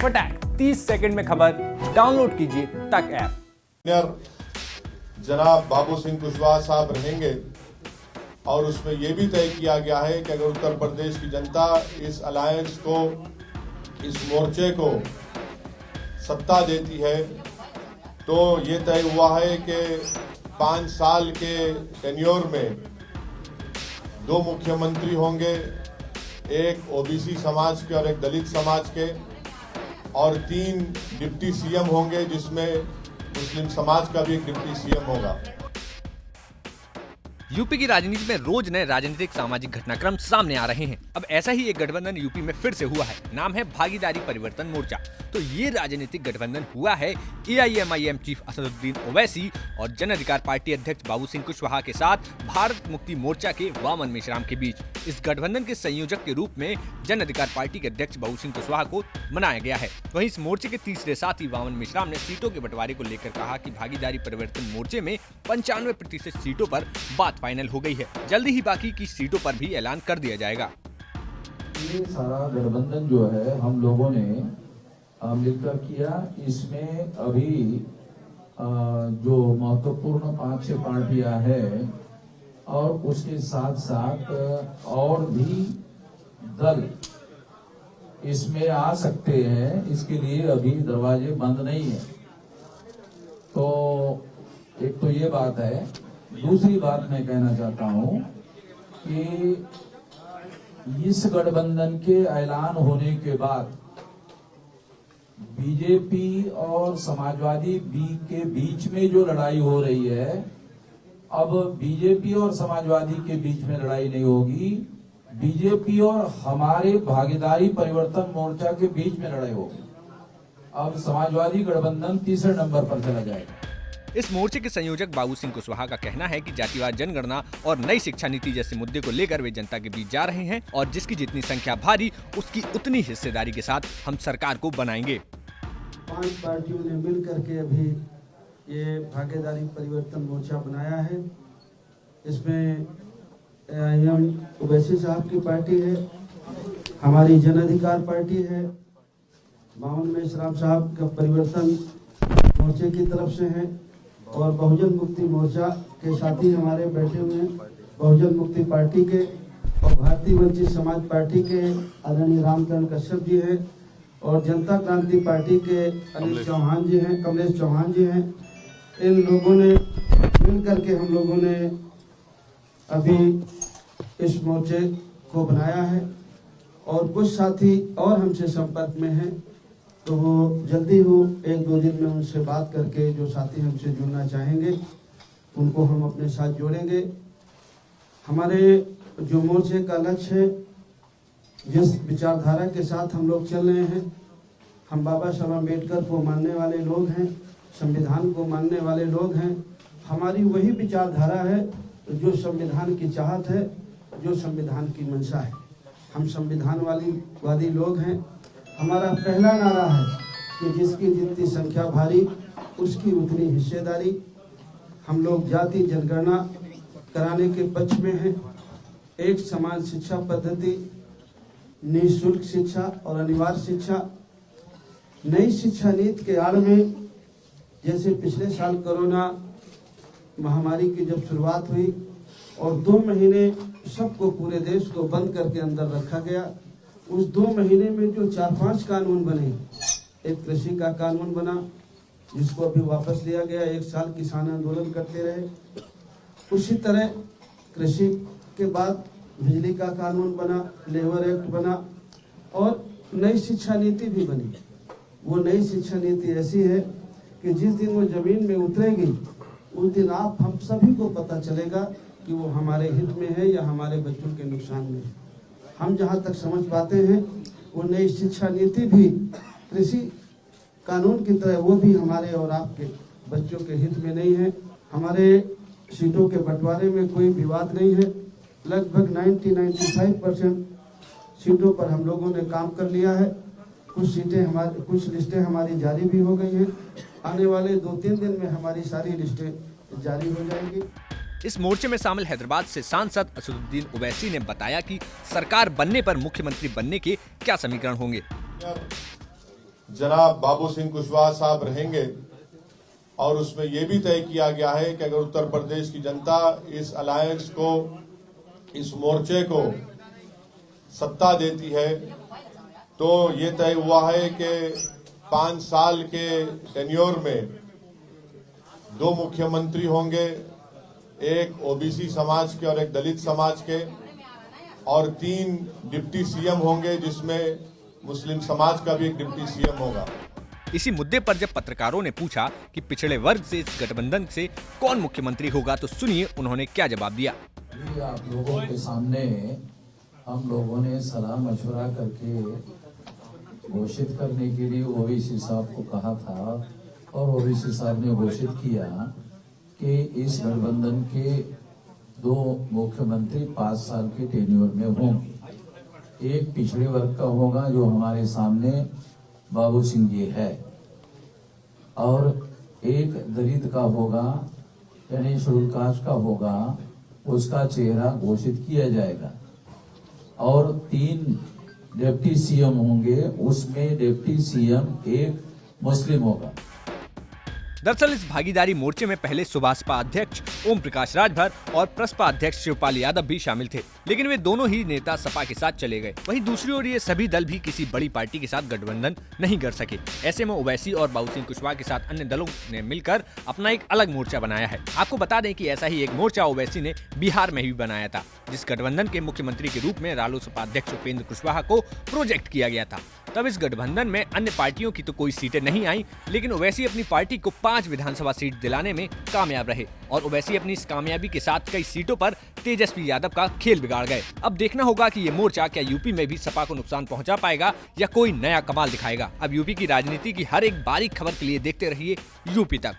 फटाक 30 सेकंड में खबर डाउनलोड कीजिए तक ऐप। जनाब बाबू सिंह कुशवाहा साहब रहेंगे और उसमें यह भी तय किया गया है कि अगर उत्तर प्रदेश की जनता इस अलायंस को, इस मोर्चे को सत्ता देती है तो ये तय हुआ है कि 5 साल के टेन्योर में 2 मुख्यमंत्री होंगे, एक ओबीसी समाज के और एक दलित समाज के, और 3 डिप्टी सीएम होंगे जिसमें मुस्लिम समाज का भी एक डिप्टी सीएम होगा। यूपी की राजनीति में रोज नए राजनीतिक सामाजिक घटनाक्रम सामने आ रहे हैं। अब ऐसा ही एक गठबंधन यूपी में फिर से हुआ है। नाम है भागीदारी परिवर्तन मोर्चा। तो ये राजनीतिक गठबंधन हुआ है एआईएमआईएम चीफ असदुद्दीन ओवैसी और जन अधिकार पार्टी अध्यक्ष बाबू सिंह कुशवाहा के साथ भारत मुक्ति मोर्चा के वामन मेश्राम के बीच। इस गठबंधन के संयोजक के रूप में जन अधिकार पार्टी के अध्यक्ष बाबू सिंह कुशवाहा को बनाया गया है। वहीं इस मोर्चे के तीसरे साथी वामन मेश्राम ने सीटों के बंटवारे को लेकर कहा कि भागीदारी परिवर्तन मोर्चे में 95% सीटों पर बात फाइनल हो गई है। जल्दी ही बाकी की सीटों पर भी ऐलान कर दिया जाएगा। ये सारा गठबंधन जो है हम लोगों ने मिलकर किया। इसमें अभी जो महत्वपूर्ण 5-6 पार्टियां हैं और उसके साथ साथ और भी दल इसमें आ सकते हैं, इसके लिए अभी दरवाजे बंद नहीं है। तो एक तो ये बात है। दूसरी बात मैं कहना चाहता हूं कि इस गठबंधन के ऐलान होने के बाद बीजेपी और समाजवादी के बीच में जो लड़ाई हो रही है, अब बीजेपी और समाजवादी के बीच में लड़ाई नहीं होगी, बीजेपी और हमारे भागीदारी परिवर्तन मोर्चा के बीच में लड़ाई होगी। अब समाजवादी गठबंधन तीसरे नंबर पर चला जाएगा। इस मोर्चे के संयोजक बाबू सिंह कुशवाहा का कहना है कि जातिवाद जनगणना और नई शिक्षा नीति जैसे मुद्दे को लेकर वे जनता के बीच जा रहे हैं और जिसकी जितनी संख्या भारी उसकी उतनी हिस्सेदारी के साथ हम सरकार को बनाएंगे। 5 पार्टियों ने मिल करके अभी ये भागीदारी परिवर्तन मोर्चा बनाया है। इसमें ओवैसी साहब की पार्टी है, हमारी जन अधिकार पार्टी है, बावन मेश्राम साहब का परिवर्तन मोर्चे की तरफ से है और बहुजन मुक्ति मोर्चा के साथी हमारे बैठे हुए हैं, बहुजन मुक्ति पार्टी के और भारतीय वंचित समाज पार्टी के आदरणीय रामचंद्र कश्यप जी हैं और जनता क्रांति पार्टी के अनिल चौहान जी हैं, कमलेश चौहान जी हैं। इन लोगों ने मिल करके हम लोगों ने अभी इस मोर्चे को बनाया है और कुछ साथी और हमसे संपर्क में हैं, तो वो जल्दी हो 1-2 दिन में उनसे बात करके जो साथी हमसे जुड़ना चाहेंगे उनको हम अपने साथ जोड़ेंगे। हमारे जो मोर्चे का लक्ष्य है, जिस विचारधारा के साथ हम लोग चल रहे हैं, हम बाबा साहब अम्बेडकर को मानने वाले लोग हैं, संविधान को मानने वाले लोग हैं। हमारी वही विचारधारा है जो संविधान की चाहत है, जो संविधान की मंशा है। हम संविधान वादी लोग हैं। हमारा पहला नारा है कि जिसकी जितनी संख्या भारी उसकी उतनी हिस्सेदारी। हम लोग जाति जनगणना कराने के पक्ष में हैं। एक समान शिक्षा पद्धति, निःशुल्क शिक्षा और अनिवार्य शिक्षा। नई शिक्षा नीति के आड़ में जैसे पिछले साल कोरोना महामारी की जब शुरुआत हुई और 2 महीने सबको पूरे देश को बंद करके अंदर रखा गया, उस 2 महीने में जो 4-5 कानून बने, एक कृषि का कानून बना जिसको अभी वापस लिया गया, 1 साल किसान आंदोलन करते रहे। उसी तरह कृषि के बाद बिजली का कानून बना, लेबर एक्ट बना और नई शिक्षा नीति भी बनी। वो नई शिक्षा नीति ऐसी है कि जिस दिन वो जमीन में उतरेगी उस दिन आप हम सभी को पता चलेगा कि वो हमारे हित में है या हमारे बच्चों के नुकसान में है। हम जहाँ तक समझ पाते हैं वो नई शिक्षा नीति भी कृषि कानून की तरह वो भी हमारे और आपके बच्चों के हित में नहीं है। हमारे सीटों के बंटवारे में कोई विवाद नहीं है। लगभग 90-95% सीटों पर हम लोगों ने काम कर लिया है। कुछ लिस्टें हमारी जारी भी हो गई हैं। आने वाले 2-3 दिन में हमारी सारी लिस्टें जारी हो जाएंगी। इस मोर्चे में शामिल हैदराबाद से सांसद असदुद्दीन ओवैसी ने बताया कि सरकार बनने पर मुख्यमंत्री बनने के क्या समीकरण होंगे। जनाब बाबू सिंह कुशवाहा साहब रहेंगे और उसमें यह भी तय किया गया है कि अगर उत्तर प्रदेश की जनता इस अलायंस को, इस मोर्चे को सत्ता देती है तो ये तय हुआ है कि 5 साल के टेन्योर में 2 मुख्यमंत्री होंगे, एक ओबीसी समाज के और एक दलित समाज के, और 3 डिप्टी सीएम होंगे जिसमें मुस्लिम समाज का भी एक डिप्टी सीएम होगा। इसी मुद्दे पर जब पत्रकारों ने पूछा कि पिछड़े वर्ग से इस गठबंधन से कौन मुख्यमंत्री होगा तो सुनिए उन्होंने क्या जवाब दिया। ये आप लोगों के सामने हम लोगों ने सलाह मशवरा करके घोषित करने के लिए ओवैसी साहब को कहा था और ओवैसी साहब ने घोषित किया कि इस गठबंधन के 2 मुख्यमंत्री 5 साल के टेन्योर में होंगे। एक पिछड़े वर्ग का होगा जो हमारे सामने बाबू सिंह जी है, और एक दलित का होगा यानी शेड्यूल कास्ट का होगा, उसका चेहरा घोषित किया जाएगा, और 3 डिप्टी सीएम होंगे, उसमें डिप्टी सीएम एक मुस्लिम होगा। दरअसल इस भागीदारी मोर्चे में पहले सुभाषपा अध्यक्ष ओम प्रकाश राजभर और प्रसपा अध्यक्ष शिवपाल यादव भी शामिल थे, लेकिन वे दोनों ही नेता सपा के साथ चले गए। वहीं दूसरी ओर ये सभी दल भी किसी बड़ी पार्टी के साथ गठबंधन नहीं कर सके। ऐसे में ओवैसी और बाबू सिंह कुशवाहा के साथ अन्य दलों ने मिलकर अपना एक अलग मोर्चा बनाया है। आपको बता दें कि ऐसा ही एक मोर्चा ओवैसी ने बिहार में भी बनाया था, जिस गठबंधन के मुख्यमंत्री के रूप में रालोसपा अध्यक्ष उपेंद्र कुशवाहा को प्रोजेक्ट किया गया था। तब इस गठबंधन में अन्य पार्टियों की तो कोई सीटें नहीं आई, लेकिन ओवैसी अपनी पार्टी को 5 विधानसभा सीट दिलाने में कामयाब रहे और ओवैसी अपनी इस कामयाबी के साथ कई सीटों पर तेजस्वी यादव का खेल बिगाड़ गए। अब देखना होगा कि ये मोर्चा क्या यूपी में भी सपा को नुकसान पहुंचा पाएगा या कोई नया कमाल दिखाएगा। अब यूपी की राजनीति की हर एक बारीक खबर के लिए देखते रहिए यूपी तक।